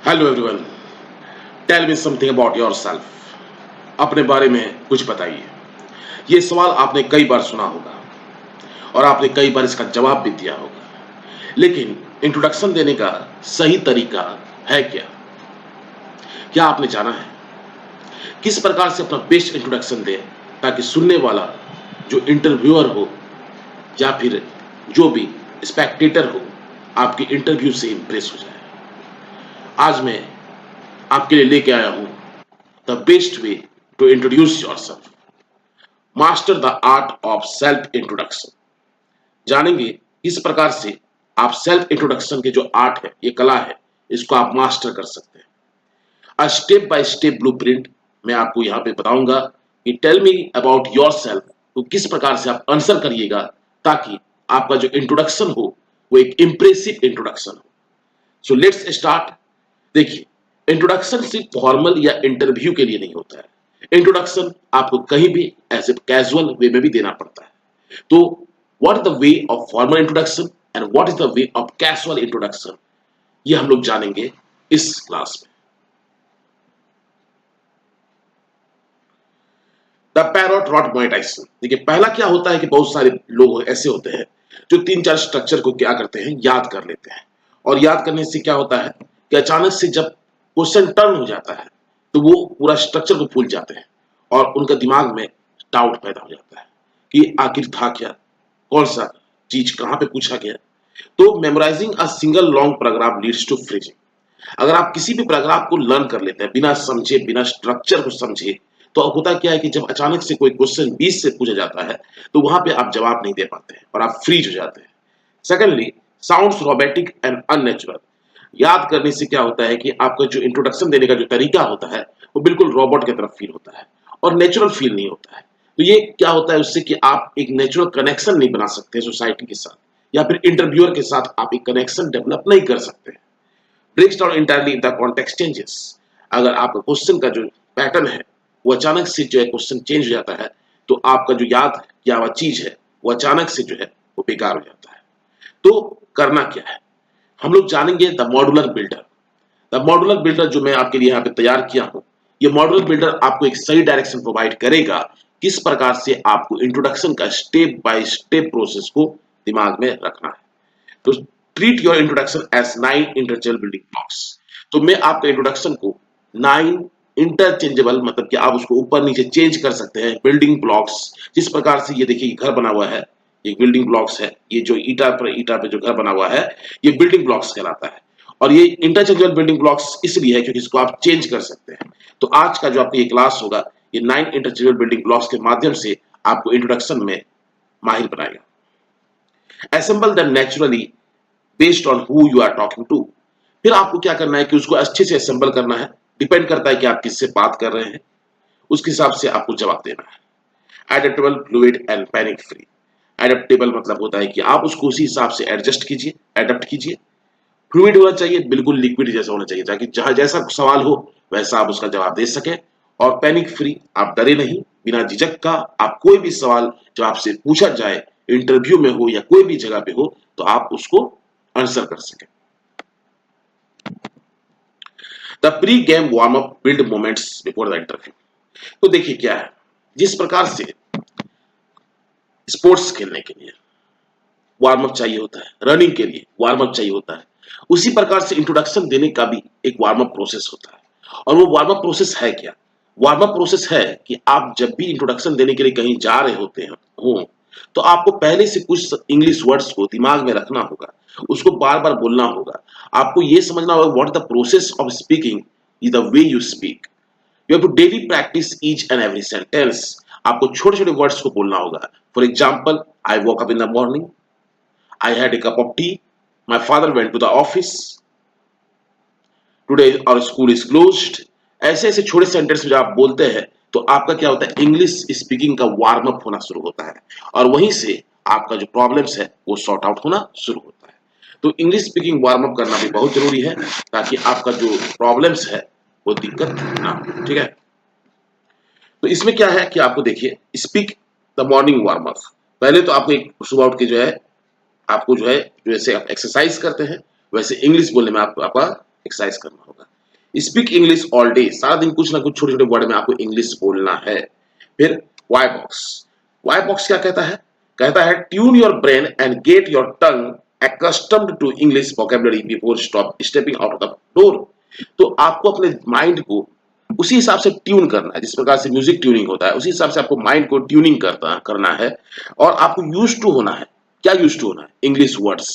Hello everyone, tell me something about yourself. अपने बारे में कुछ बताइए। ये सवाल आपने कई बार सुना होगा और आपने कई बार इसका जवाब भी दिया होगा। लेकिन इंट्रोडक्शन देने का सही तरीका है क्या? क्या आपने जाना है किस प्रकार से अपना बेस्ट इंट्रोडक्शन दें ताकि सुनने वाला जो इंटरव्यूअर हो या फिर जो भी स्पेक्टेटर हो आपकी इंटरव्यू से इंप्रेस हो जाए। आज मैं आपके लिए लेके आया हूं the best way to introduce yourself, master the art of self introduction. जानेंगे किस प्रकार से आप सेल्फ इंट्रोडक्शन के जो आर्ट है, ये कला है, इसको आप मास्टर कर सकते हैं। A step by step blueprint मैं आपको यहाँ पे बताऊंगा कि टेल मी अबाउट योरसेल्फ, तो किस प्रकार से आप आंसर करिएगा ताकि आपका जो इंट्रोडक्शन हो वो एक इंप्रेसिव इंट्रोडक्शन हो। So let's start. देखिए, इंट्रोडक्शन सिर्फ फॉर्मल या इंटरव्यू के लिए नहीं होता है। इंट्रोडक्शन आपको कहीं भी ऐसे कैजुअल वे में भी देना पड़ता है। तो what is the way of formal introduction and what is the way of casual introduction, ये हम लोग जानेंगे इस क्लास में। The parrot rote monetization. देखिए, पहला क्या होता है कि बहुत सारे लोग ऐसे होते हैं जो तीन चार स्ट्रक्चर को क्या करते हैं, याद कर लेते हैं। और याद करने से क्या होता है कि अचानक से जब क्वेश्चन टर्न हो जाता है तो वो पूरा स्ट्रक्चर को भूल जाते हैं और उनका दिमाग में डाउट पैदा हो जाता है कि आखिर था क्या, कौन सा चीज कहां पे पूछा गया। तो memorizing a single long paragraph leads to freezing. अगर आप किसी भी पैराग्राफ को लर्न कर लेते हैं बिना समझे, बिना स्ट्रक्चर को समझे, तो अब होता क्या है कि जब अचानक से कोई क्वेश्चन बीच से पूछा जाता है तो वहां पे आप जवाब नहीं दे पाते हैं और आप फ्रीज हो जाते हैं। Secondly, sounds robotic and unnatural. याद करने से क्या होता है कि आपका जो इंट्रोडक्शन देने का जो तरीका होता है वो बिल्कुल रोबोट की तरफ फील होता है और नेचुरल फील नहीं होता है। तो ये क्या होता है उससे कि आप एक नेचुरल कनेक्शन नहीं बना सकते सोसाइटी के साथ, या फिर इंटरव्यूअर के साथ आप एक कनेक्शन डेवलप नहीं कर सकते। Breaks down entirely the context changes. अगर आपका क्वेश्चन का जो पैटर्न है वो अचानक से जो है क्वेश्चन चेंज हो जाता है तो आपका जो याद किया हुआ चीज है वो अचानक से जो है वो बेकार हो जाता है। तो करना क्या है, हम लोग जानेंगे the modular builder. The modular builder जो मैं आपके लिए यहाँ पे तैयार किया हूँ, ये मॉड्यूलर बिल्डर आपको एक सही डायरेक्शन प्रोवाइड करेगा किस प्रकार से आपको इंट्रोडक्शन का स्टेप बाय स्टेप प्रोसेस को दिमाग में रखना है। तो treat your introduction as 9 interchangeable building blocks. तो मैं आपके इंट्रोडक्शन को 9 इंटरचेंजेबल, मतलब कि आप उसको ऊपर नीचे चेंज कर सकते हैं, बिल्डिंग ब्लॉक्स। जिस प्रकार से ये देखिए घर बना हुआ है, ये बिल्डिंग ब्लॉक्स है, ये जो ईटा पे जो घर बना हुआ है ये बिल्डिंग ब्लॉक्स कहलाता है। और ये इंटरचेंजेबल बिल्डिंग ब्लॉक्स इसलिए है क्योंकि इसको आप चेंज कर सकते हैं। तो आज का जो आपका ये क्लास होगा ये 9 इंटरचेंजेबल बिल्डिंग ब्लॉक्स के माध्यम से आपको इंट्रोडक्शन में माहिर बनाएगा। Assemble them naturally based on who you are talking to. फिर आपको क्या करना है कि उसको अच्छे से असेंबल करना है। डिपेंड करता है कि आप किससे बात कर रहे हैं, उसके हिसाब से आपको जवाब देना है। Adaptable, fluid and panic free. Adaptable मतलब होता है कि आप उसको उसी हिसाब से एडजस्ट कीजिए, एडेप्ट कीजिए। फ्लूइड होना चाहिए, बिल्कुल लिक्विड जैसा होना चाहिए ताकि जहां जैसा सवाल हो वैसा आप उसका जवाब दे सकें। और पैनिक फ्री, आप डरे नहीं, बिना झिझक का आप कोई भी सवाल जो आपसे पूछा जाए, इंटरव्यू में हो या कोई भी जगह पे हो, तो आप उसको आंसर कर सकें। The pre game warm up build moments before the interview. तो देखिए क्या है, जिस प्रकार से स्पोर्ट्स खेलने के लिए वार्म अप चाहिए होता है, रनिंग के लिए वार्म अप चाहिए होता है, उसी प्रकार से इंट्रोडक्शन देने का भी एक वार्म अप प्रोसेस होता है। और वो वार्म अप प्रोसेस है क्या? वार्म अप प्रोसेस है कि आप जब भी इंट्रोडक्शन देने के लिए कहीं जा रहे होते हैं हो, तो आपको पहले से कुछ इंग्लिश वर्ड्स को दिमाग में रखना होगा, उसको बार बार बोलना होगा। आपको ये समझना होगा what the process of speaking is the way you speak. You have to daily practice each and every sentence. आपको छोटे छोटे वर्ड्स को बोलना होगा। For example, I walk up in the morning, I had a cup of tea, my father went to the office, today our school is closed. ऐसे ऐसे छोटे sentence जब आप बोलते हैं तो आपका क्या होता है, इंग्लिश स्पीकिंग का वार्म अप होना शुरू होता है और वहीं से आपका जो प्रॉब्लम्स है वो सॉर्ट आउट होना शुरू होता है। तो इंग्लिश स्पीकिंग वार्म अप करना भी बहुत जरूरी है ताकि आपका जो प्रॉब्लम्स है वो दिक्कत ना हो। ठीक है, तो इसमें क्या है कि आपको देखिए, speak the morning warm up. पहले तो आपको एक सुबह उठ के जो है आपको जो है जैसे आप एक्सरसाइज करते हैं वैसे इंग्लिश बोलने में आपको आपका एक्सरसाइज करना होगा। स्पीक इंग्लिश ऑल डे, सारा दिन कुछ ना कुछ छोटे छोटे वर्ड में आपको इंग्लिश बोलना है। फिर वाई बॉक्स, वाई बॉक्स क्या कहता है? कहता है tune your brain and get your tongue accustomed to English vocabulary before stepping out of the door। तो आपको अपने माइंड को उसी हिसाब से ट्यून करना है, जिस प्रकार से म्यूजिक ट्यूनिंग होता है उसी हिसाब से आपको माइंड को ट्यूनिंग करना है। और आपको यूज टू होना है। क्या यूज टू होना है? इंग्लिश वर्ड्स,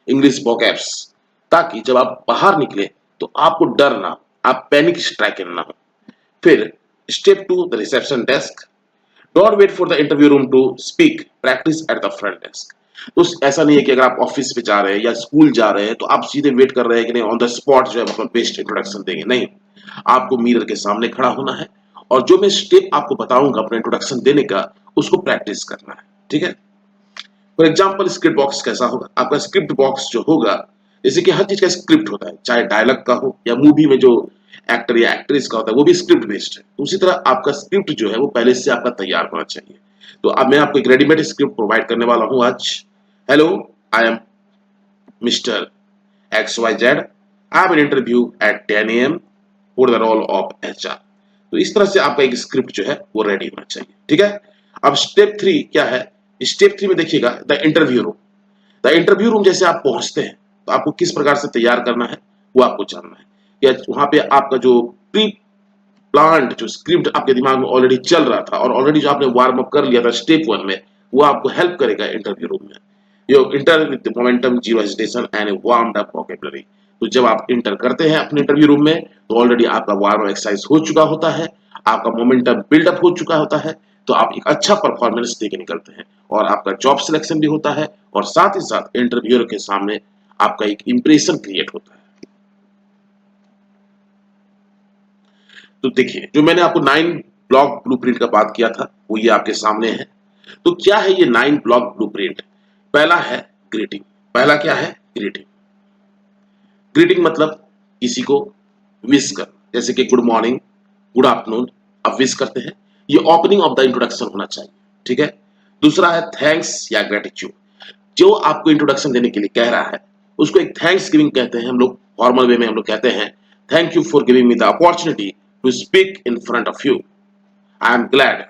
इंग्लिश वोकैब्स, ताकि जब आप बाहर निकले तो आपको डर ना हो, आप पैनिक स्ट्राइकन ना हो। फिर step to the reception desk, don't wait for the interview room to speak, practice at the front desk. तो ऐसा नहीं है कि अगर आप ऑफिस पे जा रहे हैं या स्कूल जा रहे हैं तो आप सीधे वेट कर रहे हैं कि नहीं ऑन द स्पॉट जो है अपना बेस्ट इंट्रोडक्शन देंगे। नहीं, आपको मिरर के सामने खड़ा होना है और जो मैं स्टेप आपको बताऊंगा अपना इंट्रोडक्शन देने का उसको प्रैक्टिस करना है। ठीक है? फॉर एग्जाम्पल स्क्रिप्ट बॉक्स कैसा होगा? आपका स्क्रिप्ट बॉक्स जो होगा, जैसे कि हर चीज का स्क्रिप्ट होता है, चाहे डायलॉग का हो या मूवी में जो एक्टर या एक्ट्रेस का होता है वो भी स्क्रिप्ट बेस्ड है। उसी तरह आपका स्क्रिप्ट जो है वो पहले से आपका तैयार होना चाहिए। तो अब मैं आपको एक रेडीमेड स्क्रिप्ट प्रोवाइड करने वाला हूं आज। Hello, I am mister XYZ, I have an interview at 10 AM for the role of HR। तो इस तरह से आपका एक स्क्रिप्ट जो है वो रेडी होना चाहिए। ठीक है? अब स्टेप 3 क्या है? स्टेप 3 में देखिएगा the interview room. The interview room जैसे आप पहुंचते हैं तो आपको किस प्रकार से तैयार करना है वो आपको जानना है। या वहां पे आपका जो प्री प्लान्ड जो स्क्रिप्ट आपके दिमाग में ऑलरेडी चल रहा था और ऑलरेडी जो आपने वार्म अप कर लिया था स्टेप 1 में, वो आपको हेल्प करेगा इंटरव्यू रूम में। You inter with momentum, zero hesitation and A warmed up vocabulary. तो जब आप इंटर करते हैं अपने इंटरव्यू रूम में तो ऑलरेडी आपका वार्म अप एक्सरसाइज हो चुका होता है, आपका मोमेंटम बिल्डअप हो चुका होता है, तो आप एक अच्छा परफॉर्मेंस देके निकलते हैं और आपका जॉब सिलेक्शन भी होता है और साथ ही साथ इंटरव्यूअर के सामने आपका एक इंप्रेशन क्रिएट होता है। तो देखिए, जो मैंने आपको 9 ब्लॉक ब्लूप्रिंट का बात किया था वो ये आपके सामने है। तो क्या है ये 9 ब्लॉक ब्लूप्रिंट? पहला है ग्रीटिंग। पहला क्या है? ग्रीटिंग। ग्रीटिंग मतलब किसी को विश कर, जैसे कि गुड मॉर्निंग, गुड आफ्टरनून आप विश करते हैं, ये ओपनिंग ऑफ द इंट्रोडक्शन होना चाहिए। ठीक है? दूसरा है थैंक्स या ग्रेटिट्यूड। जो आपको इंट्रोडक्शन देने के लिए कह रहा है उसको एक थैंक्स गिविंग कहते हैं। हम लोग फॉर्मल वे में हम लोग कहते हैं thank you for giving me the opportunity to speak in front of you, I am glad.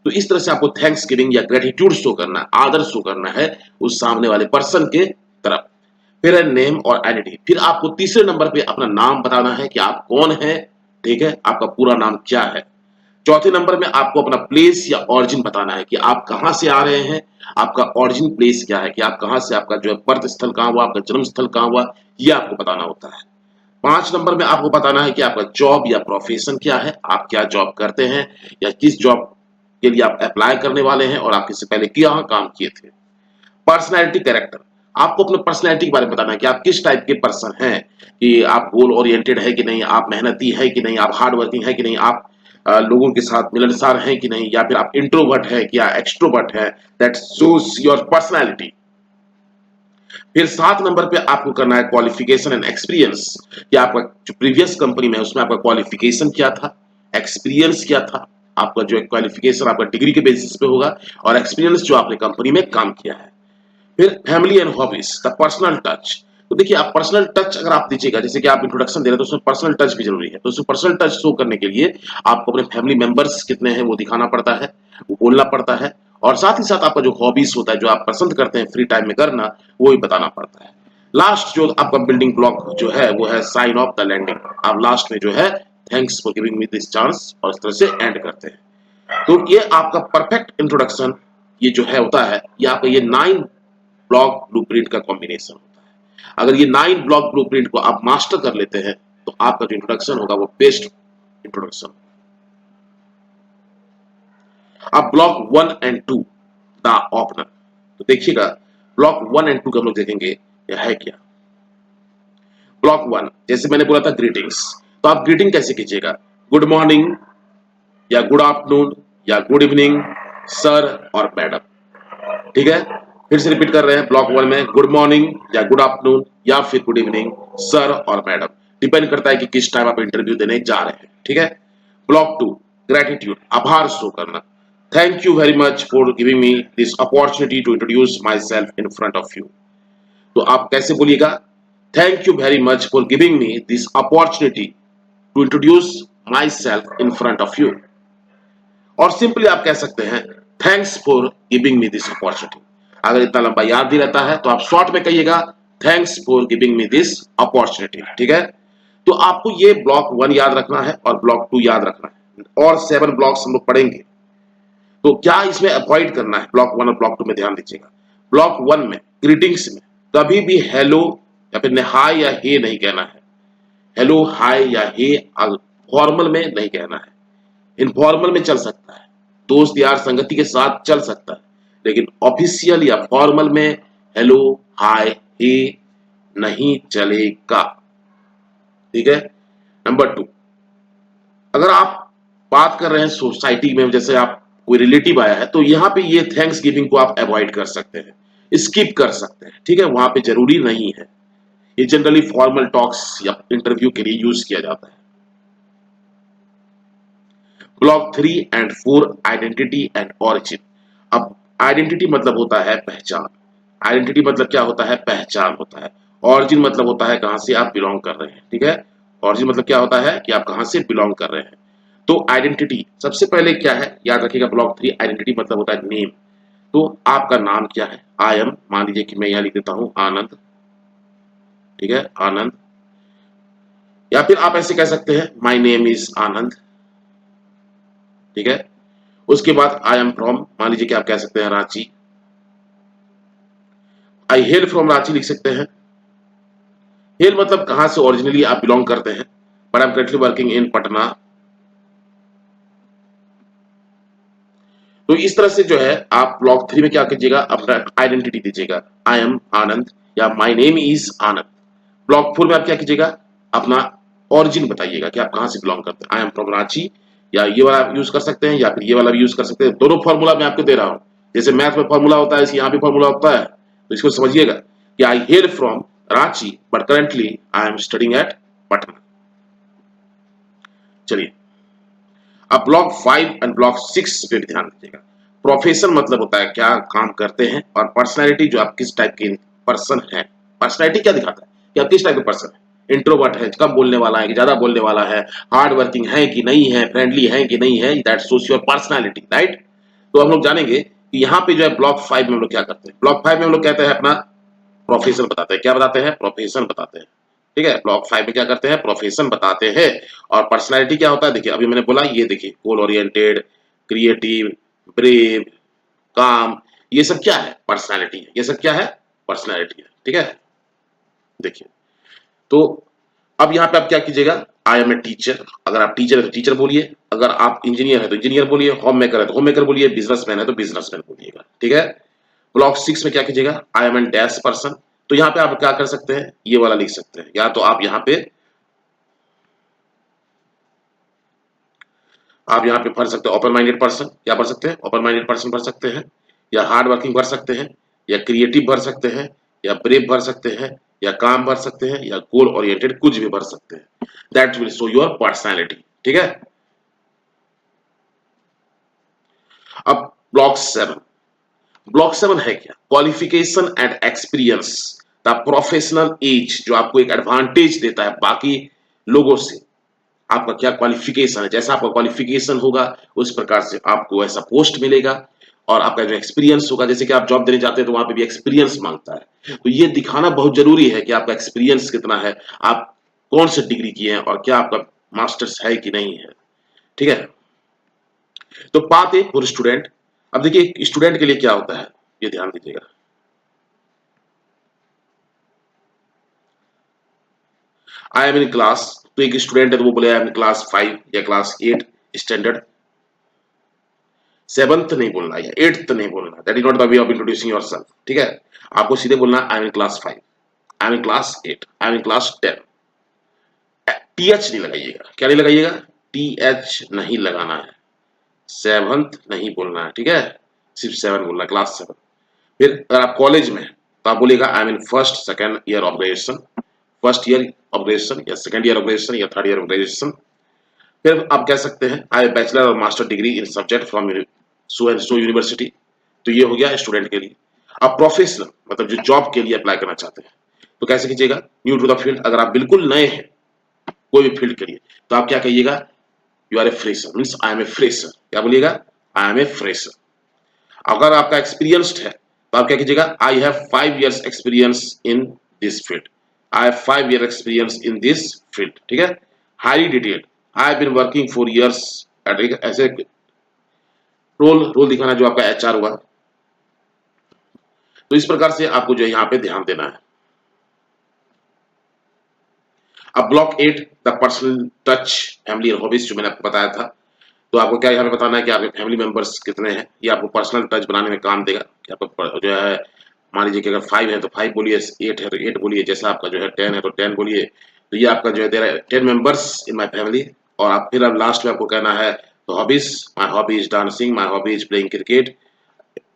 तो इस तरह से आपको थैंक्स गिविंग या ग्रेटिट्यूड शो करना, आदर शो करना है उस सामने वाले पर्सन के तरफ। फिर है नेम और आइडेंटिटी। फिर आपको तीसरे नंबर पे अपना नाम बताना है कि आप कौन है। ठीक है? आपका पूरा नाम क्या है। चौथे नंबर में आपको अपना प्लेस या ओरिजिन बताना है कि आप कहां से आ रहे हैं, आपका ओरिजिन प्लेस क्या है, कि आप कहां से, आपका जो है बर्थ स्थल कहां हुआ, आपका जन्म स्थल कहां हुआ, ये आपको बताना होता है। 5 नंबर में आपको बताना है कि आपका जॉब या प्रोफेशन क्या है, आप क्या जॉब करते हैं या किस जॉब के लिए आप अप्लाई करने वाले हैं और आप इससे पहले क्या काम किए थे। पर्सनैलिटी कैरेक्टर, आपको अपने पर्सनैलिटी के बारे में बताना है कि आप किस टाइप के पर्सन हैं, कि आप गोल ओरिएंटेड है कि नहीं, आप मेहनती है कि नहीं, आप हार्ड वर्किंग है कि नहीं, आप लोगों के साथ मिलनसार हैं कि नहीं, या फिर आप इंट्रोवर्ट है या एक्सट्रोवर्ट है। That shows your personality. फिर 7 नंबर पे आपको करना है क्वालिफिकेशन एंड एक्सपीरियंस, कि आपका जो प्रीवियस कंपनी में उसमें आपका क्वालिफिकेशन क्या था, एक्सपीरियंस क्या था। आपका जो क्वालिफिकेशन आपका डिग्री के बेसिस पे होगा और एक्सपीरियंस जो आपने कंपनी में काम किया है। फिर family and hobbies, the personal touch. तो देखिए, आप पर्सनल टच अगर आप दीजिएगा, जैसे कि आप इंट्रोडक्शन दे रहे हैं तो उसमें पर्सनल टच भी जरूरी है। तो उसमें पर्सनल टच शो करने के लिए आपको अपने फैमिली मेंबर्स कितने हैं वो दिखाना पड़ता है, वो बोलना पड़ता है, और साथ ही साथ आपका जो हॉबीज होता है, जो आप पसंद करते हैं फ्री टाइम में करना, वो भी बताना पड़ता है। लास्ट जो आपका बिल्डिंग ब्लॉक जो है वो है साइन ऑफ द लैंडिंग। आप लास्ट में जो है thanks for giving me this chance और इस तरह से एंड करते हैं। तो ये आपका परफेक्ट इंट्रोडक्शन ये जो है होता है, ये आपका ये 9 ब्लॉक ब्लूप्रिंट का कॉम्बिनेशन होता है। अगर ये 9 ब्लॉक ब्लूप्रिंट को आप मास्टर कर लेते हैं तो आपका जो इंट्रोडक्शन होगा वो बेस्ट इंट्रोडक्शन। अब ब्लॉक 1 एंड 2 द ओपनर। तो देखिएगा, ब्लॉक 1 एंड 2 का हम लोग देखेंगे यह है क्या। ब्लॉक 1 जैसे मैंने बोला था ग्रीटिंग्स, तो आप ग्रीटिंग कैसे कीजिएगा? गुड मॉर्निंग या गुड आफ्टरनून या गुड इवनिंग, सर और मैडम। ठीक है? फिर से रिपीट कर रहे हैं ब्लॉक 1 में गुड मॉर्निंग या गुड आफ्टरनून या फिर गुड इवनिंग, सर और मैडम। डिपेंड करता है कि किस टाइम आप इंटरव्यू देने जा रहे हैं। ठीक है? ब्लॉक 2 ग्रेटिट्यूड, आभार शो करना। Thank you very much for giving me this opportunity to introduce myself in front of you. तो आप कैसे बोलिएगा? Thank you very much for giving me this opportunity to introduce myself in front of you. और simply आप कह सकते हैं thanks for giving me this opportunity. अगर इतना लंबा याद नहीं रहता है तो आप शॉर्ट में कहिएगा thanks for giving me this opportunity. ठीक है, तो आपको ये ब्लॉक 1 याद रखना है और ब्लॉक 2 याद रखना है, और 7 ब्लॉक्स हम लोग पढ़ेंगे। तो क्या इसमें अवॉइड करना है ब्लॉक 1 और ब्लॉक 2 में, ध्यान दीजिएगा। ब्लॉक 1 में ग्रीटिंग्स में कभी भी हेलो या फिर हाय या हे नहीं कहना है। हेलो हाय या हे फॉर्मल में नहीं कहना है। इनफॉर्मल में चल सकता है, दोस्त यार संगति के साथ चल सकता है, लेकिन ऑफिशियल या फॉर्मल में हेलो हाय हे नहीं चलेगा। ठीक है। नंबर 2, अगर आप बात कर रहे हैं सोसाइटी में, जैसे आप कोई रिलेटिव आया है, तो यहां पे ये थैंक्स गिविंग को आप अवॉइड कर सकते हैं, स्किप कर सकते हैं। ठीक है, वहां पे जरूरी नहीं है। ये जनरली फॉर्मल टॉक्स या इंटरव्यू के लिए यूज किया जाता है। Block 3 and 4, identity and origin. अब आइडेंटिटी मतलब होता है पहचान। आइडेंटिटी मतलब क्या होता है? पहचान होता है। ऑरिजिन मतलब होता है कहां से आप बिलोंग कर रहे हैं। ठीक है, ऑरिजिन मतलब क्या होता है कि आप कहां से बिलोंग कर रहे हैं। तो आइडेंटिटी सबसे पहले क्या है, याद रखिएगा। ब्लॉक 3 आइडेंटिटी मतलब होता है नेम। तो आपका नाम क्या है? आई एम, मान लीजिए कि मैं यहां लिख देता हूं आनंद। ठीक है, आनंद। या फिर आप ऐसे कह सकते हैं माई नेम इज आनंद। ठीक है, उसके बाद आई एम फ्रॉम, मान लीजिए कि आप कह सकते हैं रांची। आई हेल फ्रॉम रांची लिख सकते हैं। हेल मतलब कहां से ओरिजिनली आप बिलोंग करते हैं। But I am currently working in Patna. तो इस तरह से जो है आप ब्लॉक 3 में क्या कीजिएगा, अपना आइडेंटिटी दीजिएगा, आई एम आनंद या माई नेम इज आनंद। ब्लॉक 4 में आप क्या कीजिएगा, अपना ओरिजिन बताइएगा कि आप कहां से बिलोंग करते हैं। आई एम फ्रॉम रांची, या ये वाला आप यूज कर सकते हैं या फिर ये वाला भी यूज कर सकते हैं। दोनों फॉर्मूला मैं आपको दे रहा हूं। जैसे मैथ में फॉर्मूला होता है, यहाँ भी फॉर्मूला होता है। तो इसको समझिएगा कि I hail from Ranchi but currently I am studying at Patna. चलिए, अब ब्लॉक 5 एंड ब्लॉक 6 पे ध्यान दीजिएगा। प्रोफेशन मतलब होता है क्या काम करते हैं, और पर्सनैलिटी जो आप किस टाइप के पर्सन है। पर्सनैलिटी क्या दिखाता है कि आप किस टाइप के पर्सन है। इंट्रोवर्ट है, कम बोलने वाला है कि ज्यादा बोलने वाला है, हार्ड वर्किंग है कि नहीं है, फ्रेंडली है कि नहीं है, that shows your personality, right. तो हम लोग जानेंगे कि यहाँ पे जो है ब्लॉक 5 में हम लोग क्या करते हैं। ब्लॉक 5 में हम लोग कहते हैं अपना प्रोफेशन बताते हैं। क्या बताते हैं? प्रोफेशन बताते हैं। ठीक है, ब्लॉक 5 में क्या करते हैं? प्रोफेशन बताते हैं। और पर्सनैलिटी क्या होता है, देखिए अभी मैंने बोला, ये देखिए गोल ओरिएंटेड, क्रिएटिव, ब्रेव, काम, ये सब क्या है? पर्सनैलिटी है। ये सब क्या है? पर्सनैलिटी है। ठीक है, देखिए तो अब यहाँ पे आप क्या कीजिएगा, आई एम ए टीचर। अगर आप टीचर है तो टीचर बोलिए, अगर आप इंजीनियर है तो इंजीनियर बोलिए, होम मेकर है तो होम मेकर बोलिए, बिजनेसमैन है तो बिजनेसमैन बोलिएगा। ठीक है, ब्लॉक 6 में क्या कीजिएगा, I am an dash person. तो यहाँ पे आप क्या कर सकते हैं, ये वाला लिख सकते हैं, या तो आप यहाँ पे पढ़ सकते हैं ओपन माइंडेड पर्सन। क्या पढ़ सकते हैं? ओपन माइंडेड पर्सन पढ़ सकते हैं, या हार्ड वर्किंग भर सकते हैं, या क्रिएटिव भर सकते हैं, या ब्रेव भर सकते हैं, या काम भर सकते हैं, या गोल ओरिएंटेड, कुछ भी भर सकते हैं। That will show your personality. ठीक है, अब ब्लॉक 7। ब्लॉक 7 है क्या? Qualification and experience, the professional edge, जो आपको एक एडवांटेज देता है बाकी लोगों से। आपका क्या क्वालिफिकेशन है, जैसा आपका क्वालिफिकेशन होगा उस प्रकार से आपको ऐसा पोस्ट मिलेगा। और आपका जो एक्सपीरियंस होगा, जैसे कि आप जॉब देने जाते हैं तो वहां पे भी एक्सपीरियंस मांगता है, तो ये दिखाना बहुत जरूरी है कि आपका एक्सपीरियंस कितना है, आप कौन से डिग्री किए हैं, और क्या आपका मास्टर्स है कि नहीं है। ठीक है, तो बात है फॉर स्टूडेंट। अब देखिए स्टूडेंट के लिए क्या होता है, ये ध्यान दीजिएगा। आई एम इन क्लास, तो एक स्टूडेंट है तो वो बोले आई एम इन क्लास 5 या क्लास 8 स्टैंडर्ड। सेवंथ नहीं बोलना है, एट्थ नहीं बोलना, that is not the way of introducing yourself. ठीक है, आपको सीधे बोलना I am in class 5, I am in class 8, I am in class 10। TH नहीं लगाइएगा। क्या नहीं लगाइएगा? टीएच नहीं लगाना है। सेवंथ नहीं बोलना है। ठीक है, सिर्फ 7 बोलना है, क्लास 7। फिर अगर आप कॉलेज में तो आप बोलेगा आई am in first second year of graduation, first year of graduation या सेकेंड ईयर ऑफ ग्रेजुएशन या थर्ड ईयर ऑफ ग्रेजुएशन। फिर आप कह सकते हैं आई बैचलर और master degree in subject from so and so university. तो ये हो गया स्टूडेंट के लिए। अब प्रोफेशनल मतलब जो जॉब के लिए अप्लाई करना चाहते हैं, तो कैसे कीजिएगा, न्यू टू द फील्ड। अगर आप बिल्कुल नए हैं कोई भी फील्ड के लिए, तो आप क्या कहिएगा, you are a fresher, means I am a fresher. क्या बोलिएगा, आई एम ए फ्रेशर। अगर आपका एक्सपीरियंस्ड है तो आप क्या कीजिएगा, I have 5 years experience in this field, I have 5 year experience in this field. ठीक है, highly detailed, I have been working 4 years at, ऐसे रोल रोल दिखाना जो आपका एचआर हुआ। तो इस प्रकार से आपको जो है यहाँ पे ध्यान देना है। अब block 8 the personal touch family और हॉबीज, जो मैंने आपको बताया था, तो आपको क्या यहाँ पे बताना है कि आपके फैमिली मेंबर्स कितने हैं, ये आपको पर्सनल टच बनाने में काम देगा। कि आपको जो है, मान लीजिए कि अगर 5 है तो 5 बोलिए, 8 है तो 8 बोलिए, जैसा आपका जो है 10 है तो 10 बोलिए। तो ये आपका जो है देर 10 मेंबर्स इन माय फैमिली। और आप फिर अब लास्ट में आपको कहना है तो hobbies, my hobby is dancing, my hobby is playing cricket.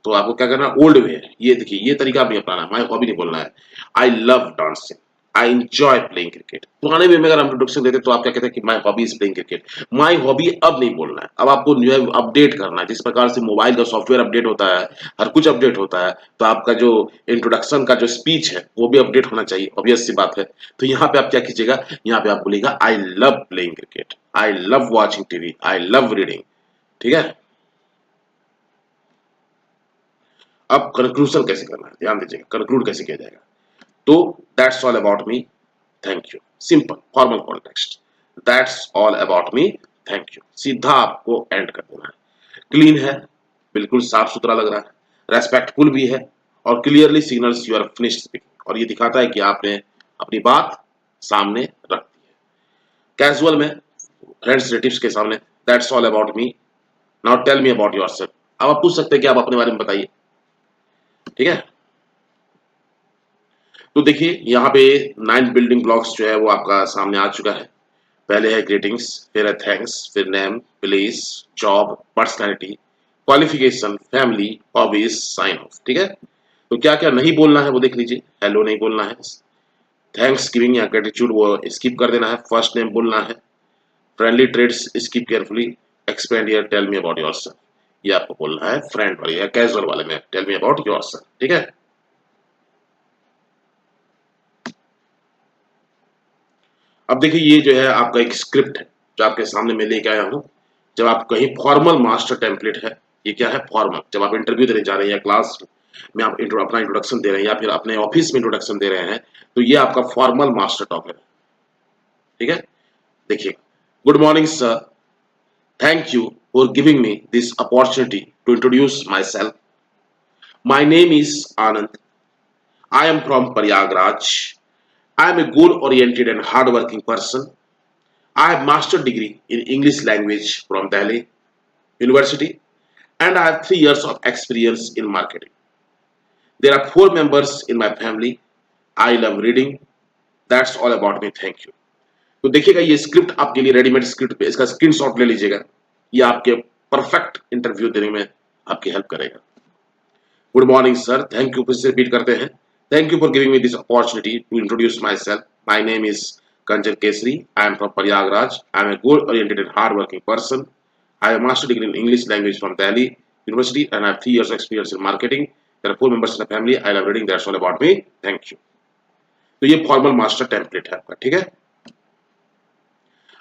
तो आपको क्या करना, ओल्ड वे है ये, देखिए ये तरीका आप नहीं अपनाना, माय हॉबी नहीं बोलना है, I love dancing, I enjoy playing cricket. पुराने वे में अगर हम इंट्रोडक्शन देते तो आप क्या कहते हैं कि my hobby is playing cricket. My hobby अब नहीं बोलना है, अब आपको जो है अपडेट करना है, जिस प्रकार से मोबाइल का सॉफ्टवेयर अपडेट होता है, हर कुछ अपडेट होता है, तो आपका जो इंट्रोडक्शन का जो स्पीच है वो भी अपडेट होना चाहिए, ऑब्वियस सी बात है। तो यहाँ पे आप क्या कीजिएगा, यहाँ पे आप बोलिएगा I love playing cricket, I love watching TV, I love reading. ठीक है, अब कंक्लूजन कैसे करना है, ध्यान दीजिएगा, कंक्लूड कैसे किया जाएगा। तो that's all about me, thank you, simple formal context, that's all about me, thank you, सीधा आपको एंड कर देना है। क्लीन है, बिल्कुल साफ सुथरा लग रहा है, रेस्पेक्टफुल भी है, और clearly signals you are finished speaking, और ये दिखाता है कि आपने अपनी बात सामने रख दी है। कैजुअल में फ्रेंड्स रिलेटिव्स के सामने, that's all about me, now tell me about yourself. अब आप पूछ सकते हैं कि आप अपने बारे में बताइए। ठीक है, तो देखिए यहाँ पे 9 बिल्डिंग ब्लॉक्स जो है वो आपका सामने आ चुका है। पहले है ग्रीटिंग्स, फिर है थैंक्स, फिर name, place, job, personality, qualification, family, hobbies, sign off. ठीक है, तो क्या क्या नहीं बोलना है वो देख लीजिए। हेलो नहीं बोलना है, थैंक्स गिविंग या ग्रेटिट्यूड वो स्किप कर देना है, फर्स्ट नेम बोलना है, friendly trades skip carefully, expand here, tell me about yourself, ये आपको बोलना है फ्रेंड वाले या कैजुअल वाले में, टेल मी अबाउट योरसेल्फ। ठीक है, अब देखिए ये जो है आपका एक स्क्रिप्ट है जो आपके सामने मैं लेके आया हूँ। जब आप कहीं फॉर्मल मास्टर टेम्पलेट है, ये क्या है, फॉर्मल, जब आप इंटरव्यू देने जा रहे हैं या क्लास में आप अपना इंट्रोडक्शन दे रहे हैं या फिर अपने ऑफिस में इंट्रोडक्शन दे रहे हैं, तो ये आपका फॉर्मल मास्टर टॉक है। ठीक है, देखिए, good morning sir, thank you for giving me this opportunity to introduce myself, my name is Anand, I am from Prayagraj, I am a goal-oriented and hard-working person. I have master degree in English language from Delhi University, and I have 3 years of experience in marketing. There are 4 members in my family. I love reading. That's all about me. Thank you. तो देखिएगा ये script आपके लिए readymade script पे, इसका screenshot ले लीजिएगा, ये आपके परफेक्ट इंटरव्यू देने में आपकी हेल्प करेगा। Good morning sir, thank you, फिर से रिपीट करते हैं, thank you for giving me this opportunity to introduce myself, my name is Kanchan Kesari, I am from Prayagraj, I am a goal oriented and hard working person, I have master degree in English language from Delhi university and I have 3 years experience in marketing, there are 4 members in the family, I love reading, that's all about me, thank you. तो ये formal master template है आपका। ठीक है,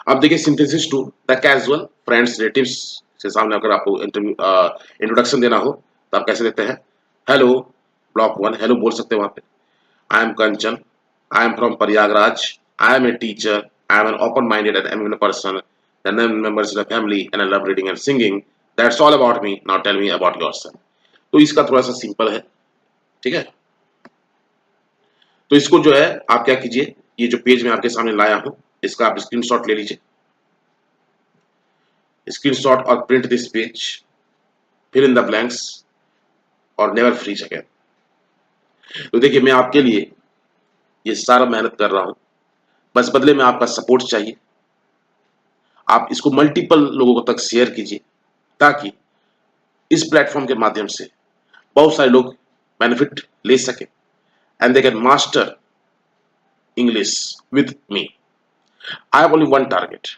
अब देखिए synthesis to the casual friends relatives के सामने अगर आपको इंट्रोडक्शन देना हो तो आप कैसे देते हैं, हेलो, ब्लॉक 1, हेलो बोल सकते हैं वहां पे, I am Kanchan, I am from Prayagraj, I am a teacher, I am an open minded and eminent person, the members in the family and I love reading and singing, that's all about me, now tell me about yourself. तो इसका थोड़ा सा simple है। ठीक है, तो इसको जो है आप क्या कीजिए, ये जो पेज में आपके सामने लाया हूं इसका आप स्क्रीनशॉट ले लीजिए, स्क्रीनशॉट और print this page, fill in the blanks और नेवर फ्रीज अगेन। तो देखिए मैं आपके लिए ये सारा मेहनत कर रहा हूं, बस बदले में आपका सपोर्ट चाहिए। आप इसको मल्टीपल लोगों तक शेयर कीजिए ताकि इस प्लेटफॉर्म के माध्यम से बहुत सारे लोग बेनिफिट ले सके and they can master English with me. I have only one target,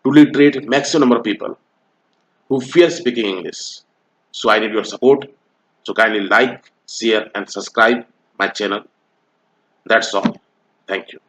to literate maximum number of people who fear speaking English. So I need your support. So kindly like, share and subscribe my channel. That's all. Thank you.